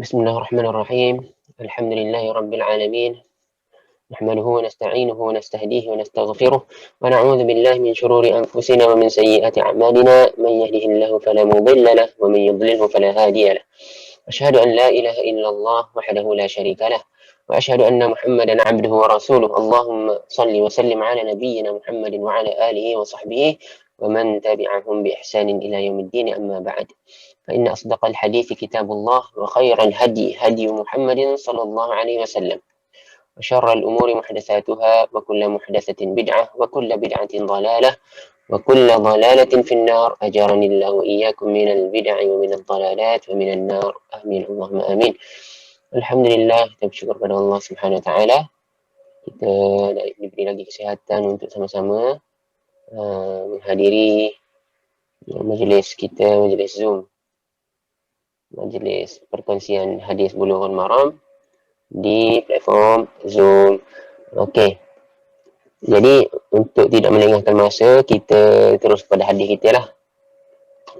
بسم الله الرحمن الرحيم. الحمد لله رب العالمين، نحمده ونستعينه ونستهديه ونستغفره، ونعوذ بالله من شرور أنفسنا ومن سيئات أعمالنا. من يهده الله فلا مضل له، ومن يضلله فلا هادي له. أشهد أن لا إله إلا الله وحده لا شريك له، وأشهد أن محمدا عبده ورسوله. اللهم صل وسلم على نبينا محمد وعلى آله وصحبه ومن تبعهم بإحسان إلى يوم الدين. أما بعد، فإن أصدق الحديث كتاب الله، وخير الهدي هدي محمد صلى الله عليه وسلم، وشر الأمور محدثاتها، وكل محدثة بدعة، وكل بدعة ضلالة، وكل ضلالة في النار. أجرني الله وإياكم من البدع ومن الضلالات ومن النار. آمين اللهم آمين. Alhamdulillah, kita bersyukur pada Allah Subhanahu Wa Taala. Kita diberi lagi kesihatan untuk sama-sama menghadiri majlis kita, majlis Zoom, majlis perkongsian hadis Bulughul Maram di platform Zoom. Okey. Jadi untuk tidak melengahkan masa, kita terus pada hadis kita lah.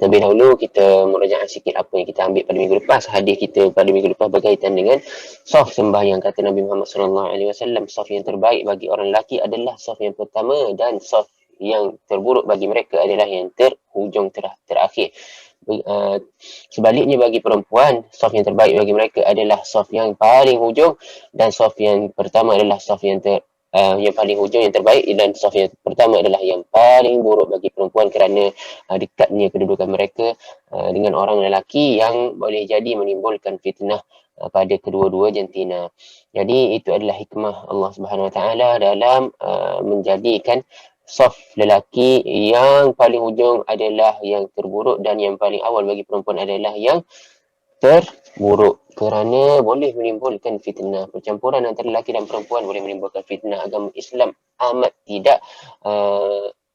Terlebih dahulu kita merajaah sikit apa yang kita ambil pada minggu lepas. Hadis kita pada minggu lepas berkaitan dengan saf sembahyang. Kata Nabi Muhammad SAW, saf yang terbaik bagi orang lelaki adalah saf yang pertama, dan saf yang terburuk bagi mereka adalah yang terhujung terakhir. Sebaliknya bagi perempuan, saf yang terbaik bagi mereka adalah saf yang paling hujung, dan saf yang pertama adalah saf yang paling hujung yang terbaik, dan saf yang pertama adalah yang paling buruk bagi perempuan kerana dekatnya kedudukan mereka dengan orang lelaki yang boleh jadi menimbulkan fitnah pada kedua-dua jantina. Jadi itu adalah hikmah Allah Subhanahu Wa Taala dalam menjadikan saf lelaki yang paling hujung adalah yang terburuk, dan yang paling awal bagi perempuan adalah yang terburuk, kerana boleh menimbulkan fitnah. Percampuran antara lelaki dan perempuan boleh menimbulkan fitnah. Agama Islam amat tidak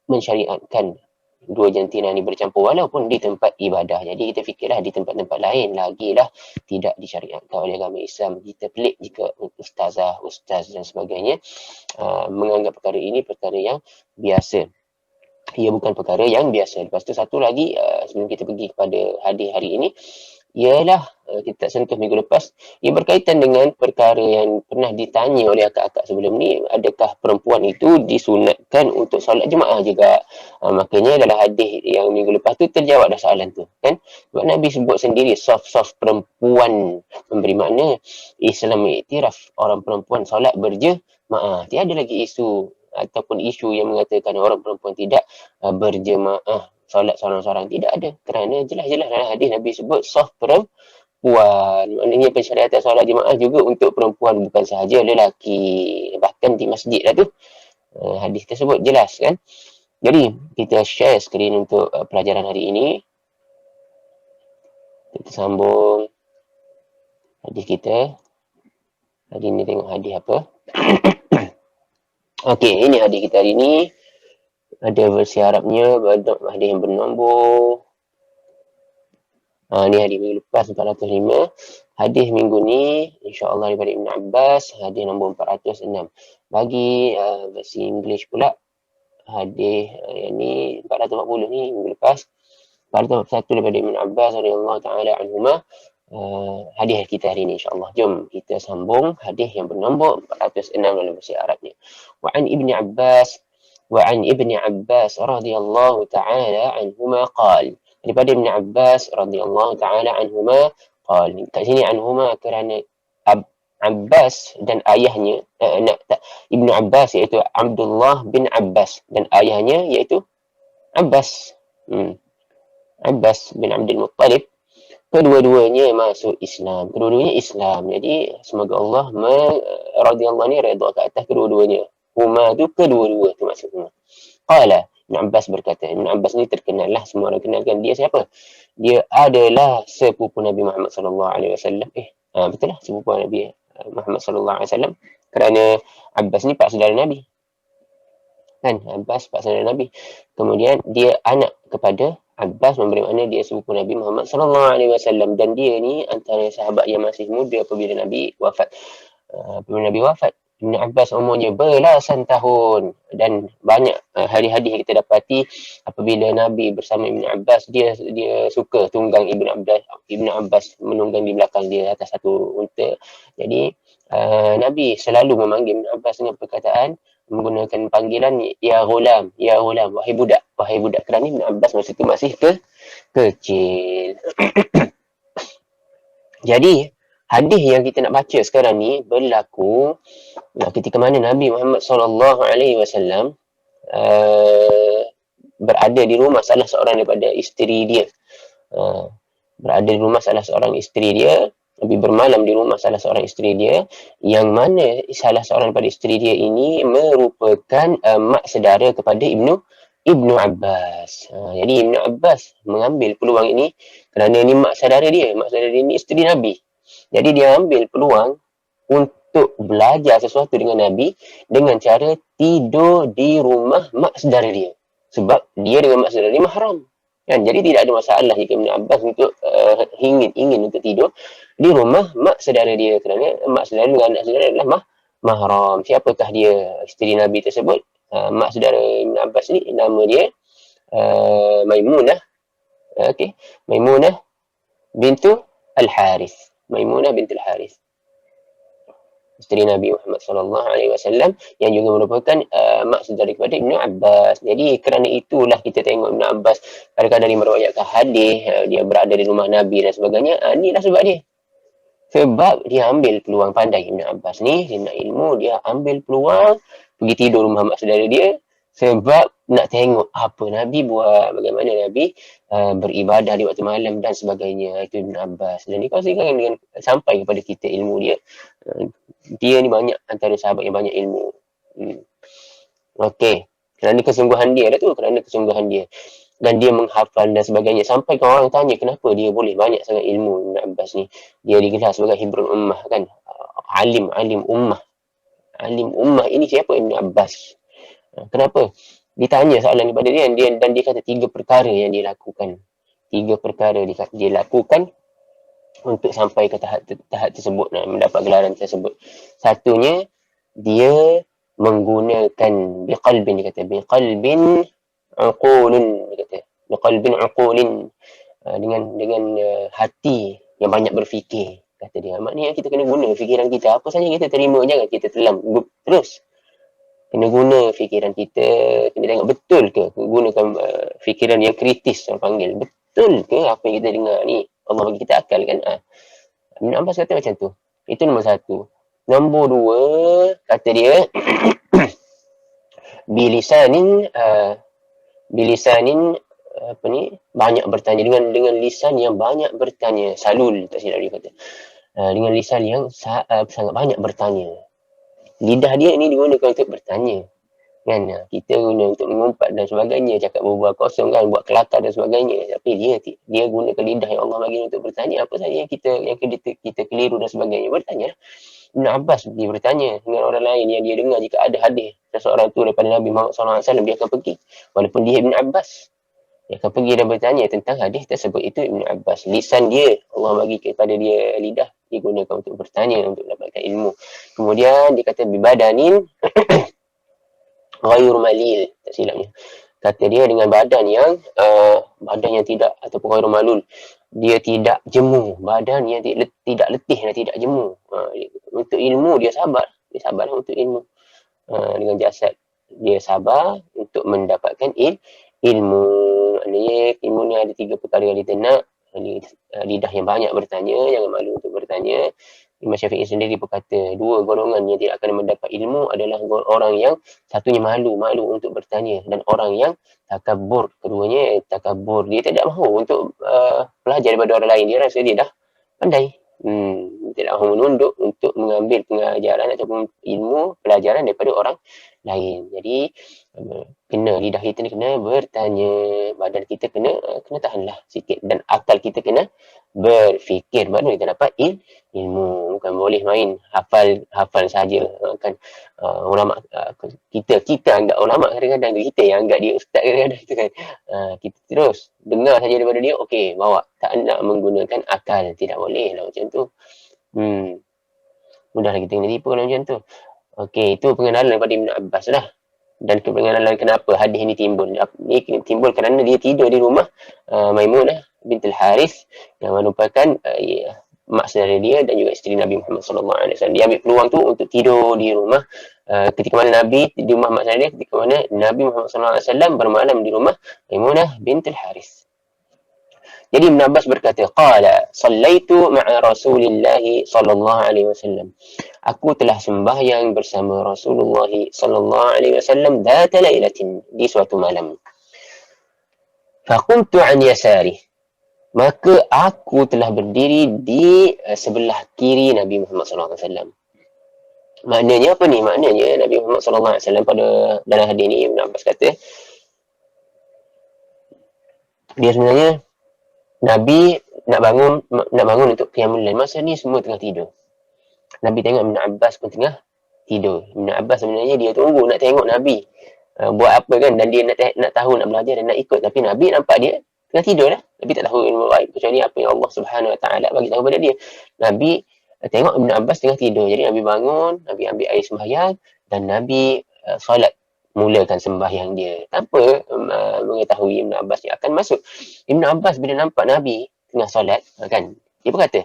mensyariatkan dua jantina ni bercampur walaupun di tempat ibadah. Jadi kita fikirlah di tempat-tempat lain lagilah tidak disyariatkan oleh agama Islam. Kita pelik jika ustaz dan sebagainya menganggap perkara ini perkara yang biasa. Ia bukan perkara yang biasa. Lepas tu satu lagi, sebelum kita pergi kepada hadis hari ini, ialah kita tak sentuh minggu lepas, ia berkaitan dengan perkara yang pernah ditanya oleh akak-akak sebelum ni, adakah perempuan itu disunatkan untuk solat jemaah juga. Makanya dalam hadis yang minggu lepas tu terjawab dah soalan tu kan. Sebab Nabi sebut sendiri saf-saf perempuan, memberi makna Islam mengiktiraf orang perempuan solat berjemaah. Tiada lagi isu ataupun isu yang mengatakan orang perempuan tidak berjemaah solat seorang-seorang. Tidak ada, kerana jelas-jelas dalam hadis Nabi sebut saf perempuan. Maknanya pensyariatan solat jemaah juga untuk perempuan, bukan sahaja lelaki. Bahkan di masjid lah tu hadis tersebut jelas kan. Jadi kita share skrin untuk pelajaran hari ini. Kita sambung hadis kita. Hari ini tengok hadis apa. Okey, ini hadis kita hari ini. Ada versi Arabnya, hadis yang bernombor. Ni hadis minggu lepas 405. Hadis minggu ni insya-Allah daripada Ibn Abbas, hadis nombor 406. Bagi versi English pula, hadis yang ni 440 ni minggu lepas. 441 daripada Ibn Abbas radhiyallahu taala anhuma. Hadis kita hari ini insya-Allah. Jom kita sambung hadis yang bernombor 406 dalam versi Arabnya. Wa an Ibni Abbas radhiyallahu taala anhuma qala, daripada Ibn Abbas radhiyallahu taala anhuma qala. Kat sini anhuma kerana Abbas dan ayahnya, Ibn Abbas iaitu Abdullah bin Abbas, dan ayahnya iaitu Abbas, Abbas bin Abdul Muttalib. Kedua-duanya masuk Islam. Kedua-duanya Islam. Jadi semoga Allah radhiyallahu ni redha ke atas kedua-duanya. Huma tu kedua-dua tu maksudnya. Qala, Ibn Abbas berkata. Ibn Abbas ni terkenal lah, semua orang kenalkan dia siapa? Dia adalah sepupu Nabi Muhammad sallallahu alaihi wasallam. Betul lah, sepupu Nabi Muhammad sallallahu alaihi wasallam. Kerana Abbas ni pak saudara Nabi. Kan? Abbas pak saudara Nabi. Kemudian dia anak kepada Abbas, memberi makna dia sepupu Nabi Muhammad sallallahu alaihi wasallam, dan dia ni antara sahabat yang masih muda apabila Nabi wafat. Ibn Abbas umurnya belasan tahun dan banyak hadis-hadis yang kita dapati apabila Nabi bersama Ibn Abbas, dia suka tunggang Ibn Abbas menunggang di belakang dia atas satu unta. Jadi Nabi selalu memanggil Ibn Abbas dengan perkataan menggunakan panggilan ya ghulam, wahai budak, kerana Ibn Abbas masa itu masih kecil. Jadi hadis yang kita nak baca sekarang ni berlaku ketika mana Nabi Muhammad sallallahu alaihi wasallam berada di rumah salah seorang daripada isteri dia. Uh, Berada di rumah salah seorang isteri dia, Nabi bermalam di rumah salah seorang isteri dia, yang mana salah seorang daripada isteri dia ini merupakan mak saudara kepada Ibnu Abbas. Jadi Ibnu Abbas mengambil peluang ini kerana ini mak saudara dia ini isteri Nabi. Jadi dia ambil peluang untuk belajar sesuatu dengan Nabi dengan cara tidur di rumah mak saudara dia. Sebab dia dengan mak saudara dia mahram. Kan? Jadi tidak ada masalah jika Ibn Abbas untuk ingin untuk tidur di rumah mak saudara dia, kerana mak saudara dengan anak saudara adalah mahram. Siapakah dia isteri Nabi tersebut? Mak saudara Ibn Abbas ni nama dia Maimunah. Okey, Maimunah bintu Al-Harith. Maimunah bintu Al-Harith, isteri Nabi Muhammad sallallahu alaihi wasallam, yang juga merupakan mak saudara kepada Ibnu Abbas. Jadi kerana itulah kita tengok Ibnu Abbas kadang-kadang dia meroyakkan hadis, dia berada di rumah Nabi dan sebagainya. Inilah sebab dia. Sebab dia ambil peluang, pandai Ibnu Abbas ni, dia nak ilmu, dia ambil peluang pergi tidur rumah mak saudara dia sebab nak tengok apa Nabi buat, bagaimana Nabi beribadah di waktu malam dan sebagainya. Itu Ibn Abbas, dan dikongsikan dengan sampai kepada kita ilmu dia. Dia ni banyak antara sahabat yang banyak ilmu. Okey, kerana kesungguhan dia lah tu, kerana kesungguhan dia. Dan dia menghafal dan sebagainya. Sampai ke orang tanya kenapa dia boleh banyak sangat ilmu Ibn Abbas ni. Dia digelar sebagai Hibrul Ummah kan. Alim ummah. Alim ummah ini siapa? Ibn Abbas. Kenapa? Ditanya soalan kepada dia dan dia kata 3 perkara yang dia lakukan. 3 perkara dia lakukan untuk sampai ke tahap tersebut, mendapat gelaran tersebut. Satunya, dia menggunakan biqalbin, dia kata biqalbin uqulun, dia kata biqalbin uqulin, dengan hati yang banyak berfikir, kata dia. Maknanya kita kena guna fikiran kita, apa saja kita terima, jangan kita telan terus. Kena guna fikiran kita, kena tengok betul ke, gunakan fikiran yang kritis, orang panggil, betul ke apa yang kita dengar ni, Allah bagi kita akal kan. Ibn Abbas kata macam tu. Itu nombor 1. Nombor 2, kata dia bilisanin apa ni, banyak bertanya, dengan lisan yang banyak bertanya, salul tak silap dia kata, dengan lisan yang sangat banyak bertanya. Lidah dia ini digunakan untuk bertanya kan, kita guna untuk mengumpat dan sebagainya, cakap berbual kosong kan, buat kelakar dan sebagainya, tapi dia gunakan lidah yang Allah bagi untuk bertanya. Apa saja yang kita keliru dan sebagainya, bertanya. Ibn Abbas dia bertanya dengan orang lain yang dia dengar, jika ada hadis seseorang tu daripada Nabi Muhammad SAW, dia akan pergi, walaupun dia Ibn Abbas, dia akan pergi dan bertanya tentang hadis tersebut. Itu Ibn Abbas. Lisan dia, Allah bagi kepada dia lidah, digunakan untuk bertanya, untuk dapatkan ilmu. Kemudian dia kata bibadanin ghayur malil, tak silapnya. Kata dia dengan badan yang tidak, ataupun ghayur malul, dia tidak jemu, badan yang tidak letih dan tidak jemu. Untuk ilmu dia sabar untuk ilmu. Dengan jasad dia sabar untuk mendapatkan ilmu. Maknanya ilmu ni ada 3 perkara yang kita nak. Lidah yang banyak bertanya, jangan malu untuk bertanya. Imam Syafi'i sendiri berkata, 2 golongan yang tidak akan mendapat ilmu adalah orang yang satunya malu untuk bertanya, dan orang yang takabur. Keduanya takabur, dia tidak mahu untuk belajar daripada orang lain, dia rasa dia dah pandai. Tidak mahu menunduk untuk mengambil pengajaran ataupun ilmu pelajaran daripada orang lain. Jadi lidah kita ni kena bertanya, badan kita kena tahanlah sikit, dan akal kita kena berfikir, baru kita dapat ilmu. Bukan boleh main hafal saja kan. Ulama kita anggap ulama, kadang-kadang kita yang anggap dia ustaz kadang-kadang tu kan. Kita terus dengar saja daripada dia, okey, bawa, tak nak menggunakan akal, tidak boleh lah macam tu. Mudahlah kita kena tipu kalau macam tu. Okey, itu pengenalan daripada Ibn Abbas lah. Dan pengenalan kenapa hadis ini timbul. Ini timbul kerana dia tidur di rumah Maimunah bintul Harith yang merupakan mak saudara dia dan juga isteri Nabi Muhammad sallallahu alaihi wasallam. Dia ambil peluang tu untuk tidur di rumah ketika mana Nabi di rumah mak saudara dia, ketika mana Nabi Muhammad sallallahu alaihi wasallam bermalam di rumah Maimunah bintul Harith. Jadi Ibn Abbas berkata, qala sallaitu ma'a Rasulillah sallallahu alaihi wasallam. Aku telah sembahyang bersama Rasulullah sallallahu alaihi wasallam dzata lailatin, di suatu malam. Faqumtu an yasari. Maka aku telah berdiri di sebelah kiri Nabi Muhammad sallallahu alaihi wasallam. Maknanya apa ni? Maknanya Nabi Muhammad sallallahu alaihi wasallam pada dalam hadis ni Ibn Abbas kata dia sebenarnya Nabi nak bangun untuk qiyamul lail. Masa ni semua tengah tidur. Nabi tengok Ibn Abbas pun tengah tidur. Ibn Abbas sebenarnya dia tunggu nak tengok Nabi buat apa kan, dan dia nak tahu, nak belajar dan nak ikut. Tapi Nabi nampak dia tengah tidur lah. Nabi tak tahu ilmu ghaib kecuali apa yang Allah Subhanahu Wa Taala bagi tahu pada dia. Nabi tengok Ibn Abbas tengah tidur. Jadi Nabi bangun, Nabi ambil air sembahyang dan Nabi solat, mulakan sembahyang dia tanpa mengetahui Ibn Abbas dia akan masuk. Ibn Abbas bila nampak Nabi tengah solat kan, dia berkata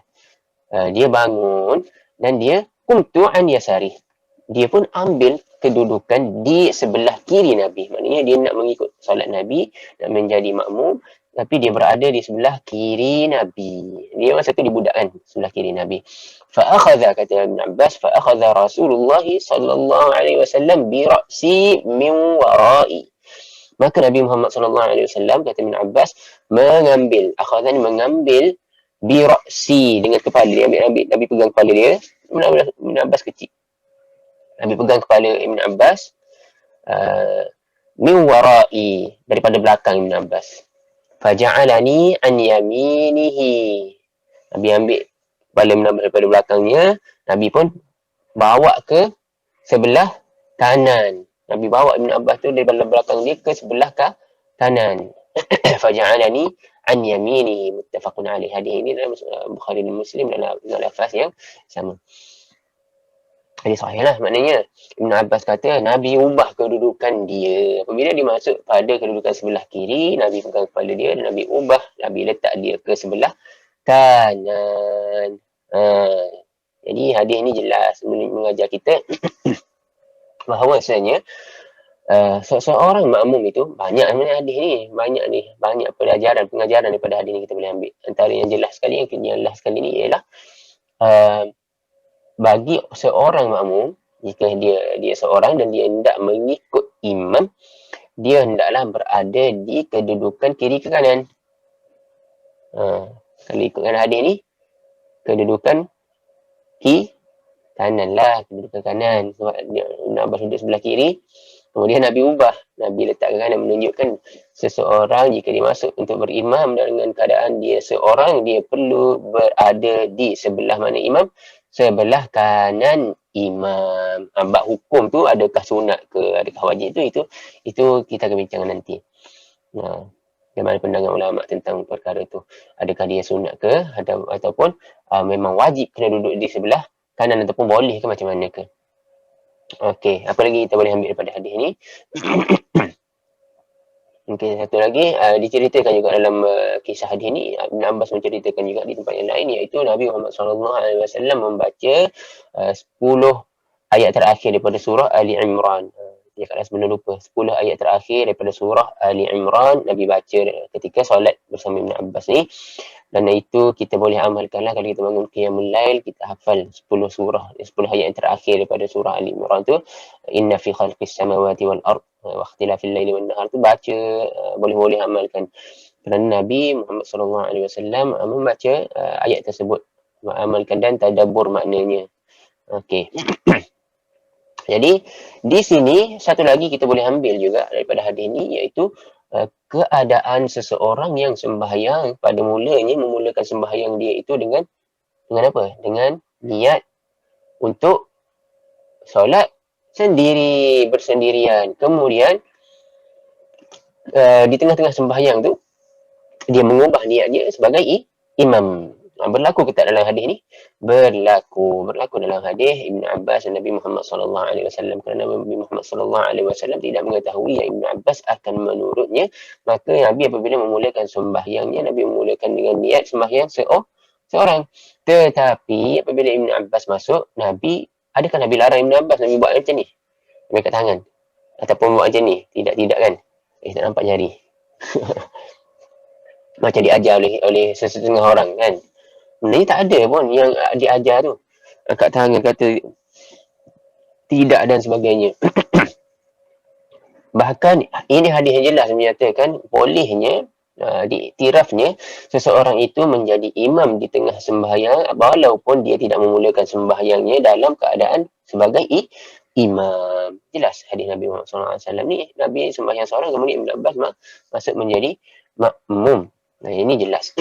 dia bangun dan dia kumtu an yasari. Dia pun ambil kedudukan di sebelah kiri Nabi. Maknanya dia nak mengikut solat Nabi, nak menjadi makmum, tapi dia berada di sebelah kiri Nabi. Dia masa tu di budak kan, sebelah kiri Nabi. Fa'akhadha, kata Ibn Abbas, fa'akhadha Rasulullah sallallahu alaihi wasallam bi ra'si min wara'i. Maka Nabi Muhammad sallallahu alaihi wasallam, kata Ibn Abbas, mengambil bi ra'si, dengan kepala dia. Nabi pegang kepala dia. Ibn Abbas kecil. Nabi pegang kepala Ibn Abbas min wara'i, daripada belakang Ibn Abbas. Faja'alani an yaminihi. Nabi ambil kepala Ibn Abbas daripada belakangnya. Nabi pun bawa ke sebelah kanan. Nabi bawa Ibn Abbas tu daripada belakang dia ke sebelah kanan. Faja'alani an yaminihi, muttafaqun alaih. Hadis ini dalam Bukhari dan Muslim dalam lafaz yang sama. Hadis sahih lah. Maknanya Ibn Abbas kata Nabi ubah kedudukan dia. Apabila dia masuk pada kedudukan sebelah kiri, Nabi pegang kepala dia dan Nabi ubah. Nabi letak dia ke sebelah kanan. Jadi hadis ni jelas mengajar kita bahawa sebenarnya seorang makmum itu banyak hadis ni, banyak pengajaran daripada hadis ni kita boleh ambil. Antara yang jelas sekali, yang jelas sekali ni ialah bagi seorang makmum, jika dia seorang dan dia hendak mengikut imam, dia hendaklah berada di kedudukan kiri ke kanan. Kalau ikutkan hadis ni, kedudukan kanan lah, kedudukan kanan. Sebab Ibn Abbas duduk sebelah kiri, kemudian Nabi ubah, Nabi letak ke kanan, menunjukkan seseorang jika dia masuk untuk berimam dengan keadaan dia seorang, dia perlu berada di sebelah mana imam? Sebelah kanan imam. Bab hukum tu adakah sunat ke, adakah wajib tu, itu kita akan bincang nanti. Bagaimana pandangan ulama tentang perkara itu? Adakah dia sunat ke ataupun memang wajib kena duduk di sebelah kanan, ataupun boleh ke, macam mana ke? Okey, apa lagi kita boleh ambil daripada hadis ni? Okey, satu lagi diceritakan juga dalam kisah hadis ni, Ibn Abbas menceritakan juga di tempat yang lain, iaitu Nabi Muhammad SAW membaca 10 ayat terakhir daripada surah Ali Imran. Dia kata sebelum lupa, 10 ayat terakhir daripada surah Ali Imran Nabi baca ketika solat bersama Ibn Abbas ni. Dan itu kita boleh amalkan lah kalau kita bangun qiyamul lail, kita hafal 10 surah, 10 ayat yang terakhir daripada surah Ali Imran tu. Inna fi khalqis samawati wal ard wa ikhtilafil laili wan nahar tu baca, boleh amalkan. Kerana Nabi Muhammad SAW membaca ayat tersebut, amalkan dan tadabbur maknanya. Okey. Jadi di sini satu lagi kita boleh ambil juga daripada hadis ni, iaitu keadaan seseorang yang sembahyang pada mulanya, memulakan sembahyang dia itu dengan apa? Dengan niat untuk solat sendiri, bersendirian. Kemudian di tengah-tengah sembahyang tu dia mengubah niatnya sebagai imam. Berlaku ke tak dalam hadis ni? Berlaku dalam hadis Ibn Abbas dan Nabi Muhammad sallallahu alaihi wasallam, kerana Nabi Muhammad sallallahu alaihi wasallam tidak mengetahui yang Ibn Abbas akan menurutnya, maka Nabi apabila memulakan sembahyangnya, Nabi memulakan dengan niat sembahyang seorang. Tetapi apabila Ibn Abbas masuk, adakah Nabi larang Ibn Abbas Nabi buat macam ni? Nabi kat tangan ataupun buat macam ni? Tidak kan? Tak nampak jari. Macam diajar oleh sesetengah orang kan. Ni tak ada pun yang diajar tu. Kat tangan kata tidak dan sebagainya. Bahkan ini hadis yang jelas menyatakan bolehnya diiktirafnya seseorang itu menjadi imam di tengah sembahyang walaupun dia tidak memulakan sembahyangnya dalam keadaan sebagai imam. Jelas hadis Nabi Muhammad SAW ni, Nabi sembahyang seorang kemudian Ibn Abbas masuk menjadi makmum. Nah, ini jelas.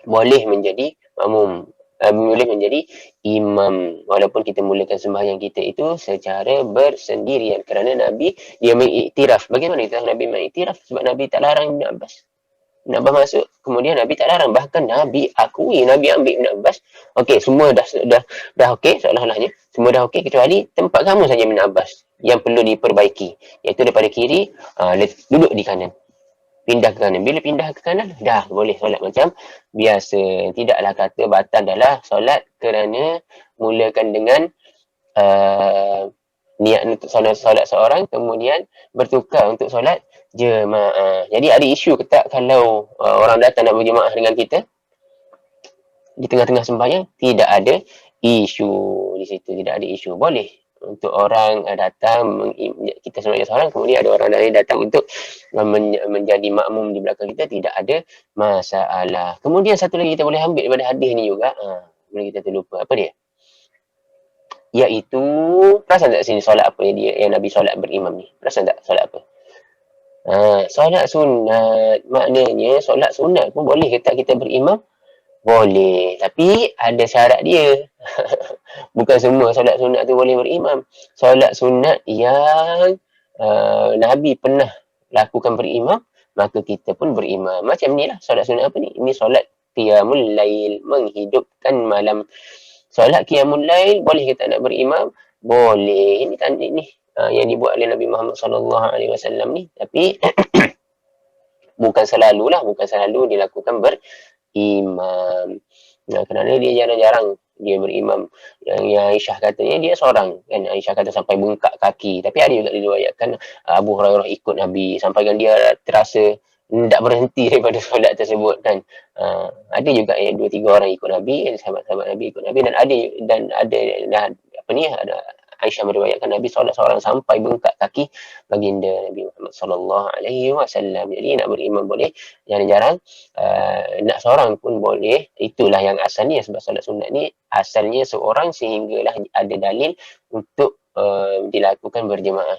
Boleh menjadi makmum, boleh menjadi imam walaupun kita mulakan sembahyang kita itu secara bersendirian, kerana Nabi dia mengiktiraf. Bagaimana kita Nabi mengiktiraf? Sebab Nabi tak larang Ibn Abbas. Ibn Abbas masuk, kemudian Nabi tak larang, bahkan Nabi akui, Nabi ambil Ibn Abbas. Okey, semua dah okey, seolah-olahnya semua dah okey, kecuali tempat kamu saja Ibn Abbas yang perlu diperbaiki, iaitu daripada kiri duduk di kanan, pindah ke kanan. Bila pindah ke kanan, dah boleh solat macam biasa. Tidaklah kata batal adalah solat kerana mulakan dengan niat untuk solat seorang, kemudian bertukar untuk solat jemaah. Jadi ada isu ke tak kalau orang datang nak berjemaah dengan kita di tengah-tengah sembahyang? Tidak ada isu di situ, tidak ada isu. Boleh untuk orang datang, kita sembahyang seorang, kemudian ada orang lain datang untuk menjadi makmum di belakang kita, tidak ada masalah. Kemudian satu lagi kita boleh ambil daripada hadis ni juga, boleh kita terlupa, apa dia? Iaitu, perasan tak sini solat apa yang Nabi solat berimam ni? Perasan tak solat apa? Solat sunat, maknanya solat sunat pun boleh ke tak kita berimam? Boleh, tapi ada syarat dia. Bukan semua solat sunat tu boleh berimam. Solat sunat yang Nabi pernah lakukan berimam, maka kita pun berimam. Macam ni lah solat sunat apa ni? Ini solat qiyamul lail, menghidupkan malam. Solat qiyamul lail boleh kita nak berimam? Boleh. Ini kan ini yang dibuat oleh Nabi Muhammad SAW ni. Tapi bukan selalu dilakukan berimam. Kerana dia jarang-jarang dia berimam. Yang Aisyah katanya dia seorang kan. Aisyah kata sampai bengkak kaki. Tapi ada juga diriwayatkan Abu Hurairah ikut Nabi sampai kan dia terasa tidak berhenti daripada solat tersebut kan. Ada juga 2-3 orang ikut Nabi, sahabat-sahabat Nabi ikut Nabi, dan ada Aisyah meriwayatkan Nabi solat seorang sampai bengkak kaki baginda Nabi Muhammad sallallahu alaihi wasallam. Jadi nak berimam boleh, jarang-jarang nak seorang pun boleh. Itulah yang asalnya, sebab solat sunat ni asalnya seorang sehinggalah ada dalil untuk dilakukan berjemaah.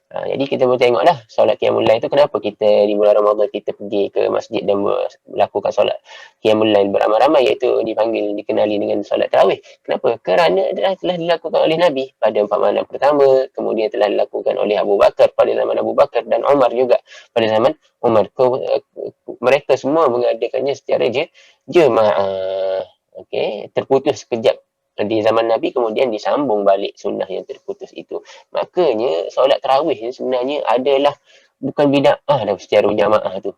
Jadi kita boleh tengoklah solat qiyamul lail tu, kenapa kita di bulan Ramadan kita pergi ke masjid dan melakukan solat qiyamul lail beramai-ramai, iaitu dikenali dengan solat tarawih. Kenapa? Kerana telah dilakukan oleh Nabi pada 4 malam pertama, kemudian telah dilakukan oleh Abu Bakar pada zaman Abu Bakar, dan Umar juga pada zaman Umar. Mereka semua mengadakannya secara jemaah. Okey, terputus sekejap di zaman Nabi, kemudian disambung balik sunnah yang terputus itu. Makanya solat tarawih ni sebenarnya adalah bukan bid'ah dah secara berjamaah tu.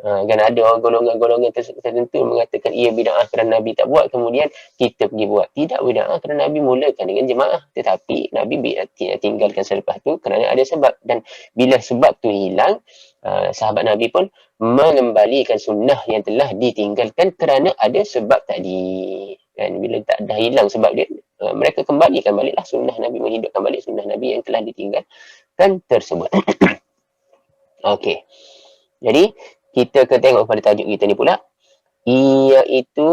Kan ada golongan-golongan tertentu mengatakan ia bid'ah kerana Nabi tak buat, kemudian kita pergi buat. Tidak bid'ah kerana Nabi mulakan dengan jemaah, tetapi Nabi tinggalkan selepas tu kerana ada sebab. Dan bila sebab tu hilang, sahabat Nabi pun mengembalikan sunnah yang telah ditinggalkan kerana ada sebab tadi. Kan, bila dah hilang sebab dia, mereka kembalikan baliklah sunnah Nabi, menghidupkan balik sunnah Nabi yang telah ditinggalkan tersebut. Okey. Jadi kita kena tengok pada tajuk kita ni pula, iaitu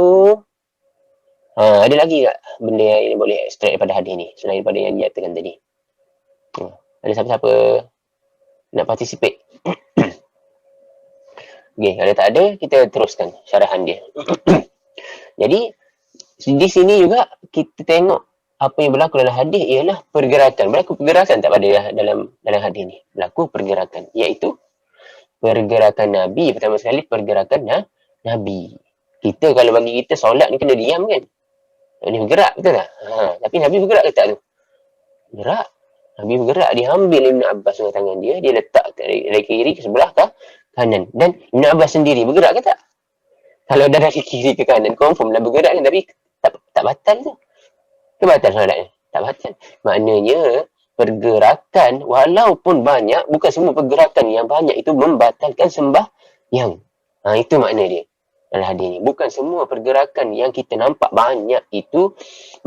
ada lagi tak benda yang boleh extract daripada hadis ni selain daripada yang dinyatakan tadi? Ada siapa-siapa nak participate? Okey, kalau tak ada, kita teruskan syarahan dia. Jadi di sini juga kita tengok apa yang berlaku dalam hadis ialah pergerakan. Berlaku pergerakan tak pada dalam hadis ni? Berlaku pergerakan, iaitu pergerakan Nabi. Pertama sekali pergerakan Nabi. Kita kalau bagi kita solat ni kena diam kan? Ni bergerak, betul tak? Tapi Nabi bergerak ke tak tu? Bergerak. Nabi bergerak, dia ambil Ibn Abbas dengan tangan dia letak dari kiri ke sebelah ke kanan. Dan Ibn Abbas sendiri bergerak ke tak? Kalau dah dari kiri ke kanan, confirm lah bergerak kan? Tapi tak batal tu. Ke batal solat ni? Tak batal. Maknanya, pergerakan walaupun banyak, bukan semua pergerakan yang banyak itu membatalkan sembahyang. Itu makna dia. Dalam hadis ni. Bukan semua pergerakan yang kita nampak banyak itu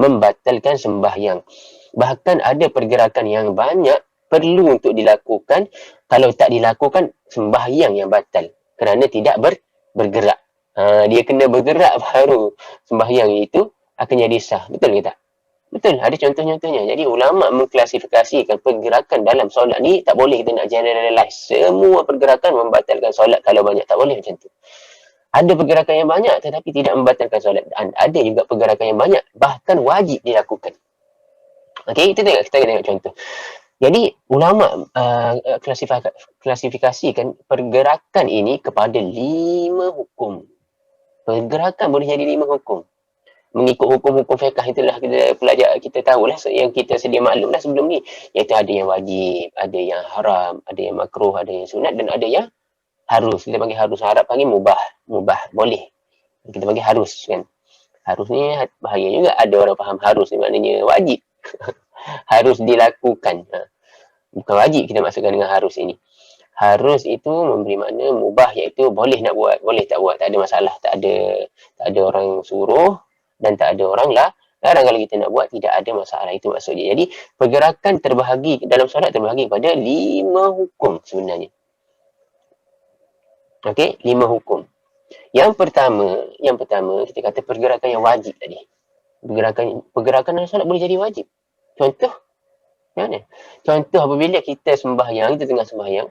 membatalkan sembahyang. Bahkan ada pergerakan yang banyak perlu untuk dilakukan. Kalau tak dilakukan, sembahyang yang batal. Kerana tidak bergerak. Dia kena bergerak baru sembahyang itu akan jadi sah. Betul ke tak? Betul, ada contoh-contohnya. Jadi ulama mengklasifikasikan pergerakan dalam solat ni tak boleh kita nak generalize. Semua pergerakan membatalkan solat kalau banyak. Tak boleh macam tu. Ada pergerakan yang banyak tetapi tidak membatalkan solat. Dan ada juga pergerakan yang banyak bahkan wajib dilakukan. Okey, kita tengok contoh. Jadi ulama klasifikasikan pergerakan ini kepada 5 hukum. Pergerakan boleh jadi 5 hukum. Mengikut hukum-hukum fiqh itulah kita pelajar, kita tahulah yang kita sedia maklumlah sebelum ni, iaitu ada yang wajib, ada yang haram, ada yang makruh, ada yang sunat dan ada yang harus. Kita panggil harus, Arab panggil mubah, boleh. Kita panggil harus kan. Harus ni bahaya juga, ada orang faham harus ni maknanya wajib. Harus dilakukan. Bukan wajib kita maksudkan dengan harus ini. Harus itu memberi makna mubah, iaitu boleh nak buat, boleh tak buat, tak ada masalah, tak ada orang suruh dan tak ada orang larang kalau kita nak buat, tidak ada masalah. Itu maksudnya. Jadi pergerakan terbahagi dalam solat terbahagi kepada 5 hukum sebenarnya. Okey, 5 hukum. Yang pertama kita kata pergerakan yang wajib tadi. Pergerakan dalam solat boleh jadi wajib. Contoh mana? Contoh apabila kita sembahyang, kita tengah sembahyang,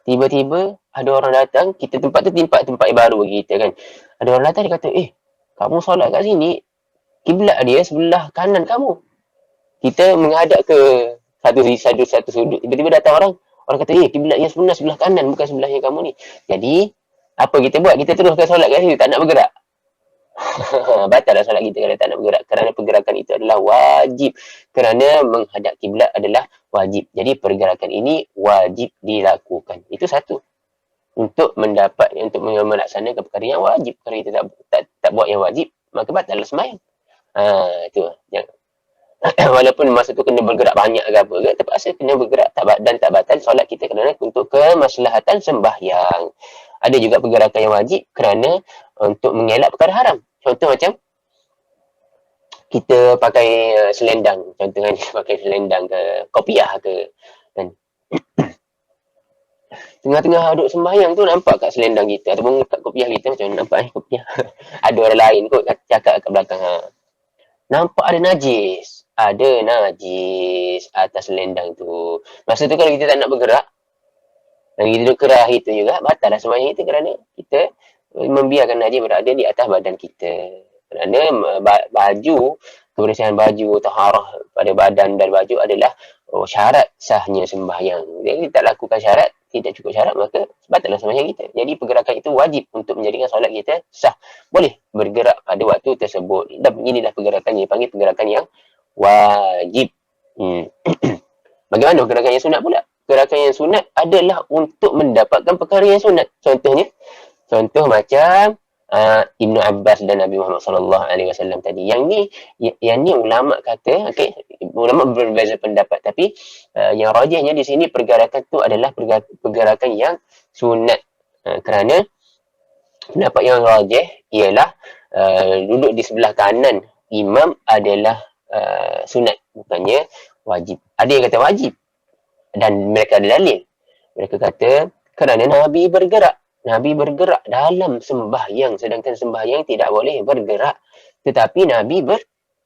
tiba-tiba ada orang datang, kita tempat tu tempat yang baru bagi kita kan. Ada orang datang, dia kata, kamu solat kat sini, kiblat dia sebelah kanan kamu. Kita menghadap ke satu sudut. Tiba-tiba datang orang kata, kiblat yang sebenar sebelah kanan, bukan sebelah yang kamu ni. Jadi, apa kita buat? Kita teruskan solat kat sini, tak nak bergerak. Batal lah solat kita kalau tak nak bergerak. Kerana pergerakan itu adalah wajib. Kerana menghadap kiblat adalah wajib. Jadi, pergerakan ini wajib dilakukan. Itu satu. Untuk melaksanakan perkara yang wajib. Kalau kita tak buat yang wajib, maka batal lah sembahyang. Itu. Walaupun masa tu kena bergerak banyak ke apa ke, terpaksa kena bergerak dan tak batal solat kita kerana untuk kemaslahatan sembahyang. Ada juga pergerakan yang wajib kerana untuk mengelak perkara haram. Contoh macam kita pakai selendang, contohnya pakai selendang ke kopiah ke kan. Tengah-tengah duduk sembahyang tu nampak kat selendang kita ataupun kat kopiah kita, macam nampak kopiah. Ada orang lain kot cakap kat belakang. Nampak ada najis atas selendang tu. Masa tu kalau kita tak nak bergerak dan kita duduk kerah itu juga, batal lah sembahyang kita kerana kita membiarkan najis berada di atas badan kita. Kerana baju, kebersihan baju, taharah pada badan dan baju adalah syarat sahnya sembahyang. Jadi tak lakukan syarat, tidak cukup syarat, maka batal lah sembahyang kita. Jadi pergerakan itu wajib untuk menjadikan solat kita sah. Boleh bergerak pada waktu tersebut. Dan inilah pergerakan yang dipanggil pergerakan yang wajib. Bagaimana pergerakan yang sunat pula? Pergerakan yang sunat adalah untuk mendapatkan perkara yang sunat. Contoh macam Ibn Abbas dan Nabi Muhammad SAW tadi. Yang ni ulama kata, ulama berbeza pendapat, tapi yang rajihnya di sini pergerakan tu adalah pergerakan yang sunat. Kerana pendapat yang rajih ialah duduk di sebelah kanan imam adalah sunat, bukannya wajib. Ada yang kata wajib dan mereka ada dalil. Mereka kata kerana Nabi bergerak dalam sembahyang, sedangkan sembahyang tidak boleh bergerak, tetapi Nabi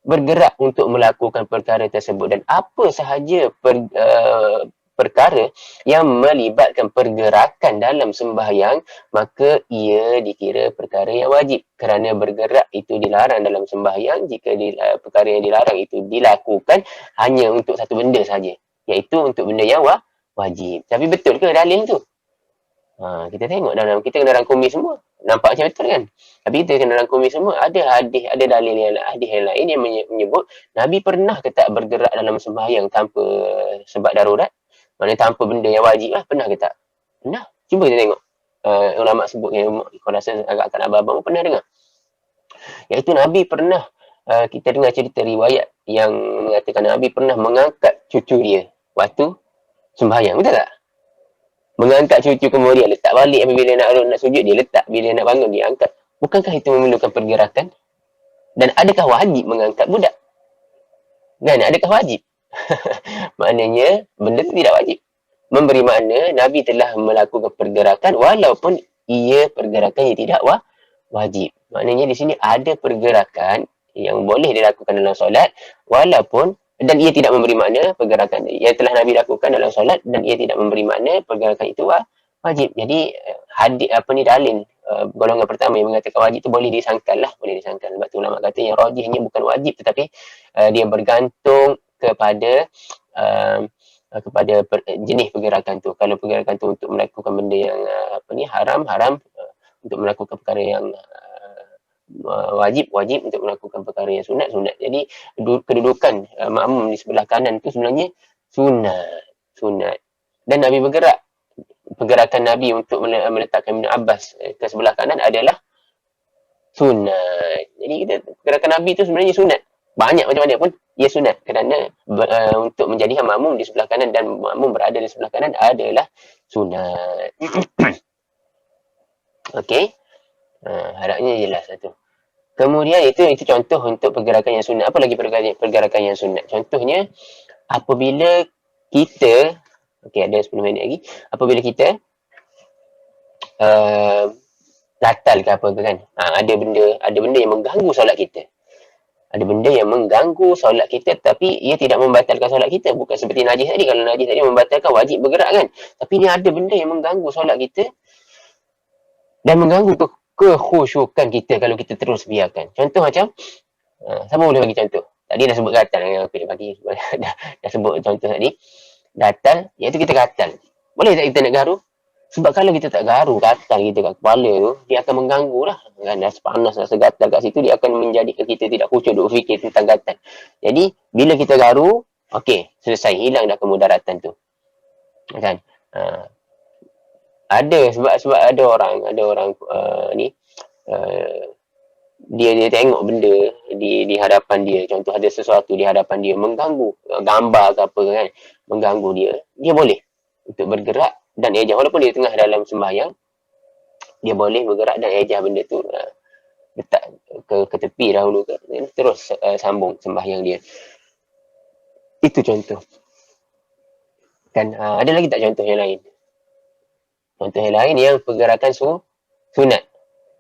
bergerak untuk melakukan perkara tersebut. Dan apa sahaja perkara yang melibatkan pergerakan dalam sembahyang, maka ia dikira perkara yang wajib. Kerana bergerak itu dilarang dalam sembahyang jika perkara yang dilarang itu dilakukan hanya untuk satu benda saja, iaitu untuk benda yang wajib. Tapi betul ke dalil tu? Kita tengok dalam, kita kena rangkumi semua. nampak macam betul kan. Tapi kita kena rangkumi semua. Ada hadis, ada dalil yang hadis yang lain yang menyebut Nabi pernah ke tak bergerak dalam sembahyang tanpa sebab darurat. Maknanya tanpa benda yang wajib lah. Pernah ke tak? Pernah. Cuba kita tengok. Ulama sebut yang kau rasa agak tak abang-abang pun pernah dengar. Iaitu Nabi pernah, kita dengar cerita riwayat yang mengatakan Nabi pernah mengangkat cucu dia waktu sembahyang. Betul tak? Mengangkat cucu kemudian letak balik apabila nak sujud dia letak, bila nak bangun dia angkat. Bukankah itu memerlukan pergerakan? Dan adakah wajib mengangkat budak? Kan? Adakah wajib? Maknanya benda itu tidak wajib. Memberi makna Nabi telah melakukan pergerakan walaupun ia pergerakan yang tidak wajib. Maknanya di sini ada pergerakan yang boleh dilakukan dalam solat walaupun, dan ia tidak memberi makna pergerakan yang telah Nabi lakukan dalam solat, dan ia tidak memberi makna pergerakan itu wajib. Jadi hadis dalil golongan pertama yang mengatakan wajib itu boleh disangkal lah, boleh disangkal. Sebab tu ulama kata yang rajihnya bukan wajib tetapi dia bergantung kepada jenis pergerakan tu. Kalau pergerakan tu untuk melakukan benda yang haram, untuk melakukan perkara yang wajib untuk melakukan perkara yang sunat. Jadi kedudukan makmum di sebelah kanan tu sebenarnya sunat. Dan Nabi bergerak. Pergerakan Nabi untuk meletakkan Ibn Abbas ke sebelah kanan adalah sunat. Jadi pergerakan Nabi tu sebenarnya sunat. Banyak macam mana pun ia sunat kerana untuk menjadikan makmum di sebelah kanan dan makmum berada di sebelah kanan adalah sunat. Okey. Harapnya jelas satu. Kemudian itu contoh untuk pergerakan yang sunat. Apa lagi pergerakan yang sunat? Contohnya apabila kita, ada 10 minit lagi. Apabila kita gatal ke apa ke kan. Ada benda yang mengganggu solat kita. Ada benda yang mengganggu solat kita tapi ia tidak membatalkan solat kita. Bukan seperti najis tadi. Kalau najis tadi membatalkan wajib bergerak kan. Tapi dia ada benda yang mengganggu solat kita dan mengganggu kekhusyukan kita kalau kita terus biarkan. Contoh macam, siapa boleh bagi contoh? Tadi dah sebut gatal yang aku bagi. dah sebut contoh tadi. Gatal, iaitu kita gatal. Boleh tak kita nak garu? Sebab kalau kita tak garu, gatal kita kat kepala tu, dia akan mengganggu lah. Kan, dah panas, rasa gatal kat situ, dia akan menjadikan kita tidak khusyuk duk fikir tentang gatal. Jadi, bila kita garu, selesai, hilang dah kemudaratan tu. Kan? Ada sebab ada orang dia tengok benda di hadapan dia, contoh ada sesuatu di hadapan dia mengganggu, gambar ke apa kan, mengganggu dia boleh untuk bergerak dan ejah walaupun dia tengah dalam sembahyang, dia boleh bergerak dan ejah benda tu, letak ke tepi dahulu terus sambung sembahyang dia. Itu contoh kan. Ada lagi tak contoh yang lain? Contoh yang lain yang pergerakan sunat.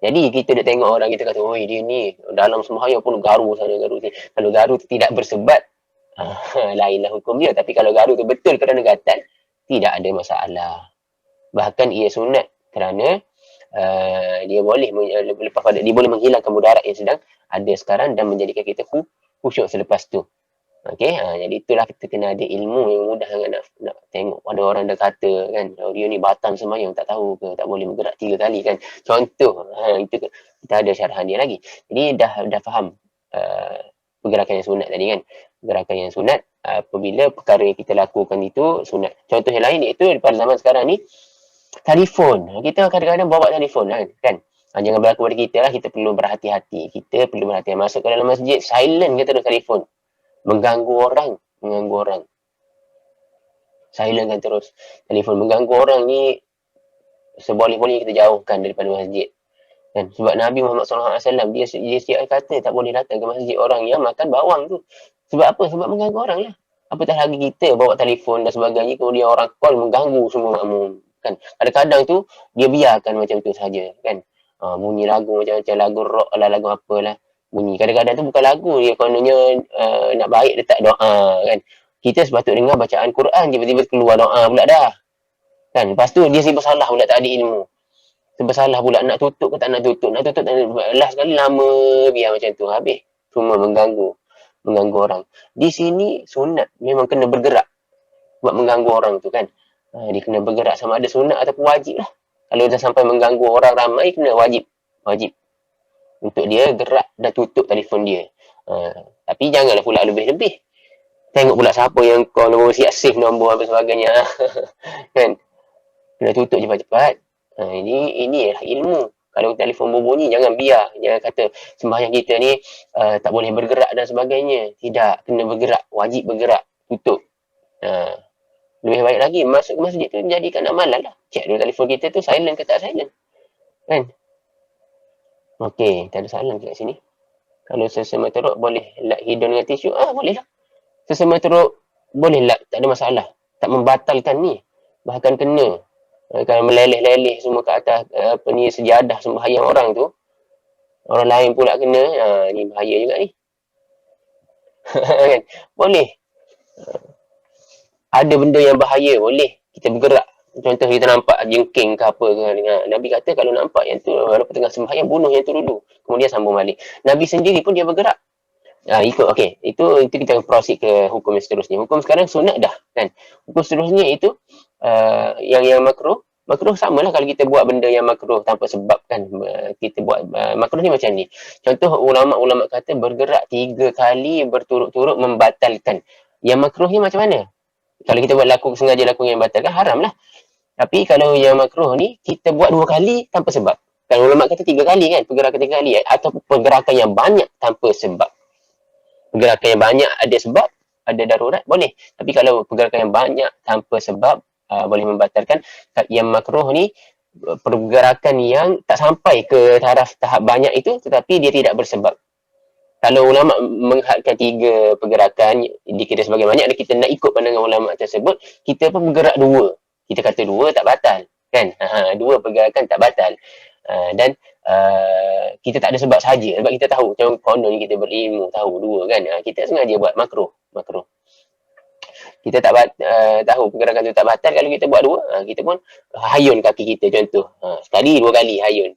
Jadi kita dah tengok orang, kita kata, oi dia ni dalam sembahyang pun garu sana garu sini. Kalau garu tu tidak bersebab, lainlah hukum dia. Tapi kalau garu tu betul kerana gatal, tidak ada masalah. Bahkan ia sunat kerana dia boleh dia boleh menghilangkan mudarat yang sedang ada sekarang dan menjadikan kita khusyuk selepas tu. Jadi itulah kita kena ada ilmu yang mudah nak tengok. Ada orang dah kata kan, dia ni batal sembahyang, tak tahu ke, tak boleh bergerak 3 kali kan. Contoh, itu kita ada syarahan dia lagi. Jadi dah faham pergerakan yang sunat tadi kan. Pergerakan yang sunat apabila perkara yang kita lakukan itu sunat. Contoh yang lain iaitu pada zaman sekarang ni, telefon. Kita kadang-kadang bawa telefon kan. Jangan berlaku pada kita lah, kita perlu berhati-hati. Masuk ke dalam masjid, silent kita terus telefon. Mengganggu orang. Silentkan terus telefon. Mengganggu orang ni seboleh-bolehnya kita jauhkan daripada masjid. Kan? Sebab Nabi Muhammad SAW dia siap kata tak boleh datang ke masjid orang yang makan bawang tu. Sebab apa? Sebab mengganggu orang lah. Apatah lagi kita bawa telefon dan sebagainya, kemudian orang call mengganggu semua makmum. Kan? Kadang-kadang tu dia biarkan macam tu saja kan. Bunyi lagu macam-macam, lagu rock lah, lagu apalah. Bunyi. Kadang-kadang tu bukan lagu, dia kononnya nak baik letak doa kan. Kita sepatutnya dengar bacaan Quran, tiba-tiba keluar doa pula dah. Kan? Lepas tu dia sibuk salah pula, tak ada ilmu. Sebab salah pula, nak tutup ke tak nak tutup. Last sekali lama biar macam tu. Habis. Semua mengganggu orang. Di sini sunat memang kena bergerak buat mengganggu orang tu kan. Dia kena bergerak sama ada sunat ataupun wajib lah. Kalau dah sampai mengganggu orang ramai, kena wajib Wajib untuk dia gerak dan tutup telefon dia. Tapi janganlah pula lebih-lebih. Tengok pula siapa yang call nombor, siap save nombor apa sebagainya. Kan? Kena tutup cepat-cepat. Ini ialah ilmu. Kalau telefon berbunyi, jangan biar. Jangan kata sembahyang kita ni tak boleh bergerak dan sebagainya. Tidak, kena bergerak. Wajib bergerak. Tutup. Lebih baik lagi, masuk ke masjid tu jadikan amalan lah. Cek dulu telefon kita tu silent ke tak silent. Kan? Okey, tak ada soalan kat sini. Kalau sesama teruk boleh lap hidung dengan tisu? Boleh lah. Sesama teruk boleh lap, tak ada masalah. Tak membatalkan ni. Bahkan kena. Kalau meleleh-leleh semua ke atas sejadah sembahyang orang tu, orang lain pula kena, ni bahaya juga ni. Kan? Boleh. Ada benda yang bahaya, boleh kita bergerak. Contoh kita nampak jengking ke apa ke. Nabi kata kalau nampak yang tu, walaupun tengah sembahyang, bunuh yang tu dulu. Kemudian sambung balik. Nabi sendiri pun dia bergerak. Ikut, okey. Itu kita proceed ke hukum yang seterusnya. Hukum sekarang sunat dah, kan? Hukum seterusnya itu, yang makruh. Makruh samalah kalau kita buat benda yang makruh tanpa sebab, kan? Kita buat, makruh ni macam ni. Contoh, ulama-ulama kata bergerak 3 kali berturut-turut membatalkan. Yang makruh ni macam mana? Kalau kita buat sengaja laku yang batal, kan haram lah. Tapi kalau yang makruh ni, kita buat 2 kali tanpa sebab. Kalau ulama kata 3 kali, kan? Pergerakan 3 kali. Atau pergerakan yang banyak tanpa sebab. Pergerakan yang banyak ada sebab, ada darurat, boleh. Tapi kalau pergerakan yang banyak tanpa sebab, boleh membatalkan. Yang makruh ni, pergerakan yang tak sampai ke taraf tahap banyak itu, tetapi dia tidak bersebab. Kalau ulama menghadkan 3 pergerakan dikira sebagai banyak, dan kita nak ikut pandangan ulama tersebut, kita pun bergerak 2. Kita kata 2 tak batal, kan? 2 pergerakan tak batal. Dan kita tak ada sebab saja, sebab kita tahu macam konon kita berilmu tahu 2, kan? Kita sengaja buat makruh. Kita tak tahu pergerakan tu tak batal, kalau kita buat 2, kita pun hayun kaki kita, contoh. Sekali 2 kali hayun.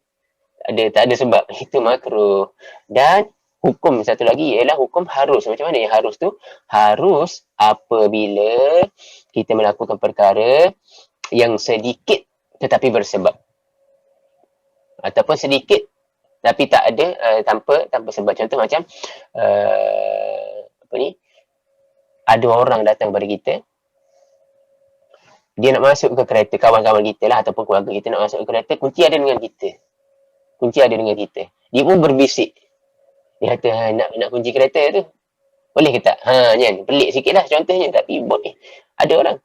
Tak ada sebab. Itu makruh. Dan hukum satu lagi ialah hukum harus. Macam mana yang harus tu? Harus apabila kita melakukan perkara yang sedikit tetapi bersebab. Ataupun sedikit tapi tak ada tanpa sebab. Contoh macam ada orang datang kepada kita, dia nak masuk ke kereta, kawan-kawan kita lah ataupun keluarga kita nak masuk ke kereta, kunci ada dengan kita. Dia pun berbisik. Dia kata, nak kunci kereta tu. Boleh ke tak? Kan? Pelik sikit lah contohnya. Tapi boleh. Ada orang.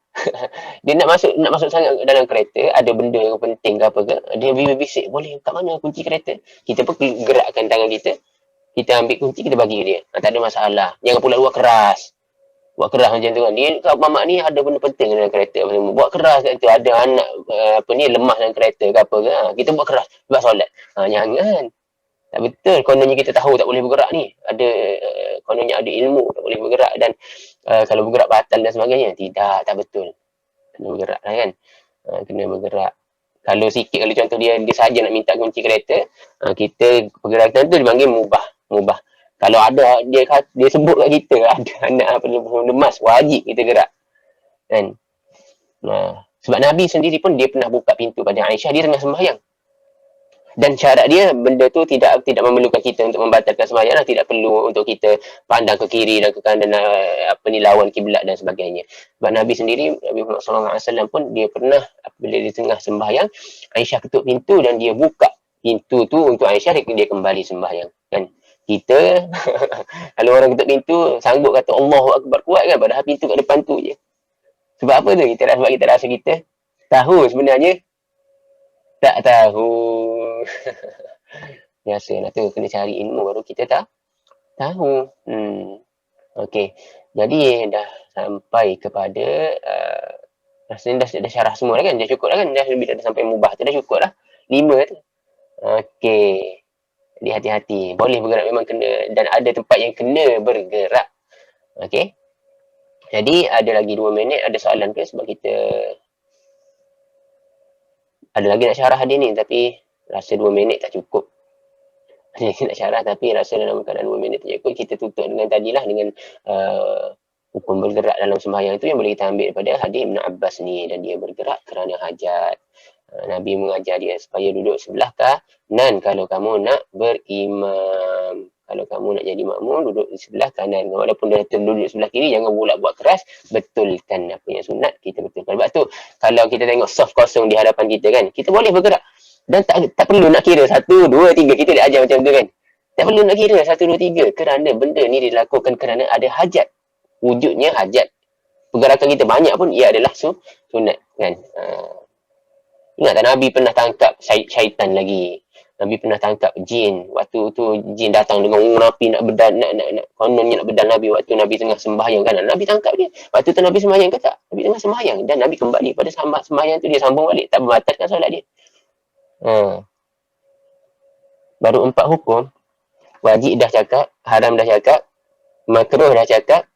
Dia nak masuk sangat dalam kereta. Ada benda yang penting ke apa ke. Dia berbisik. Boleh kat mana kunci kereta? Kita pun gerakkan tangan kita. Kita ambil kunci, kita bagi dia. Tak ada masalah. Jangan pula buat keras. Buat keras macam tu kan. Dia kat mamak ni ada benda penting dalam kereta. Buat keras kat tu. Ada anak lemah dalam kereta ke apa ke. Kita buat keras. Buat solat. Jangan. Tak betul. Kononnya kita tahu tak boleh bergerak ni. Kononnya ada ilmu tak boleh bergerak, dan kalau bergerak batal dan sebagainya. Tidak, tak betul. Kena bergerak lah, kan. Kena bergerak. Kalau sikit, kalau contoh dia saja nak minta kunci kereta, kita pergerakan tu dipanggil mubah. Kalau ada dia sebut kat kita, ada anak lemas, wajib kita gerak. Kan? Sebab Nabi sendiri pun dia pernah buka pintu pada Aisyah, dia tengah sembahyang. Dan syarat dia, benda tu tidak memerlukan kita untuk membatalkan sembahyang lah. Tidak perlu untuk kita pandang ke kiri dan ke kanan, lawan kiblat dan sebagainya. Sebab Nabi sendiri, Nabi Muhammad SAW pun, dia pernah bila di tengah sembahyang, Aisyah ketuk pintu dan dia buka pintu tu untuk Aisyah, dia kembali sembahyang. Kan? Kita, kalau orang ketuk pintu, sanggup kata Allahu Akbar kuat, kan? Padahal pintu kat depan tu je. Sebab apa tu? Sebab kita rasa kita tahu sebenarnya. Tak tahu. Biasa lah tu, kena cari ilmu baru kita tahu. Okey. Jadi dah sampai kepada rasanya dah syarah semua dah, kan? Dah cukup dah, kan? Dah lebih dah sampai mubah tu, dah cukup dah. 5 tu. Okey. Jadi hati-hati. Boleh bergerak, memang kena, dan ada tempat yang kena bergerak. Okey. Jadi ada lagi 2 minit. Ada soalan ke? Sebab kita ada lagi nak syarah hadis ni, tapi rasa 2 minit tak cukup. Ada lagi nak syarah, tapi rasa dalam keadaan 2 minit tak cukup. Kita tutup dengan tadilah, dengan hukum bergerak dalam sembahyang itu yang boleh kita ambil daripada hadis Ibn Abbas ni. Dan dia bergerak kerana hajat. Nabi mengajar dia supaya duduk sebelah kanan kalau kamu nak berimam. Kalau kamu nak jadi makmum, duduk di sebelah kanan. Walaupun dia duduk sebelah kiri, jangan pula buat keras. Betulkan apa yang sunat, kita betulkan. Sebab tu, kalau kita tengok saf kosong di hadapan kita kan, kita boleh bergerak. Dan tak perlu nak kira 1, 2, 3. Kita dah ajar macam tu kan. Tak perlu nak kira 1, 2, 3. Kerana benda ni dilakukan kerana ada hajat. Wujudnya hajat. Pergerakan kita banyak pun, ia adalah sunat kan. Ingat tak Nabi pernah tangkap syaitan lagi. Nabi pernah tangkap jin. Waktu tu jin datang dengan Nabi nak bedal, nak kononnya nak bedal Nabi waktu Nabi tengah sembahyang kan. Nabi tangkap dia. Waktu tu Nabi sembahyang ke tak? Nabi tengah sembahyang dan Nabi kembali pada sembahyang tu, dia sambung balik, tak membatalkan solat dia. Baru 4 hukum. Wajib dah cakap, haram dah cakap, makruh dah cakap,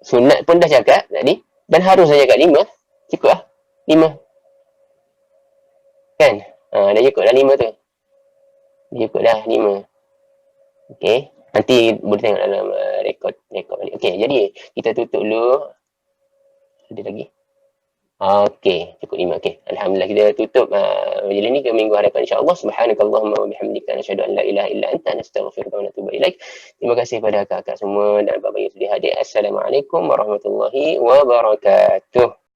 sunat pun dah cakap tadi, dan harus dah cakap 5. Cukup lah. 5. Kan? Dah cukup dah 5 tu. Cukup dah 5. Okey. Nanti boleh tengok dalam rekod balik. Okey, jadi kita tutup dulu. Ada lagi? Okey, cukup 5. Okey. Alhamdulillah kita tutup majlis ni ke minggu hadapan insya-Allah. Subhanakallahumma wa bihamdika asyhadu an la ilaha illa anta nastaghfiruka wa natubu ilaik. Terima kasih kepada kakak semua dan bapa yang sudah hadir. Assalamualaikum warahmatullahi wabarakatuh.